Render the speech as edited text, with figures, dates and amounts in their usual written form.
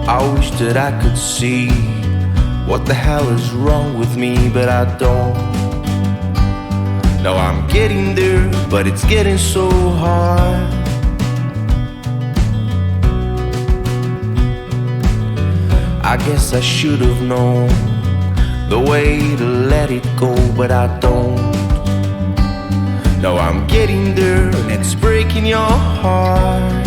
I wish that I could see what the hell is wrong with me, but I don't. Now I'm getting there, but it's getting so hard. I guess I should have known the way to let it go, but I don't. Now I'm getting there, and it's breaking your heart.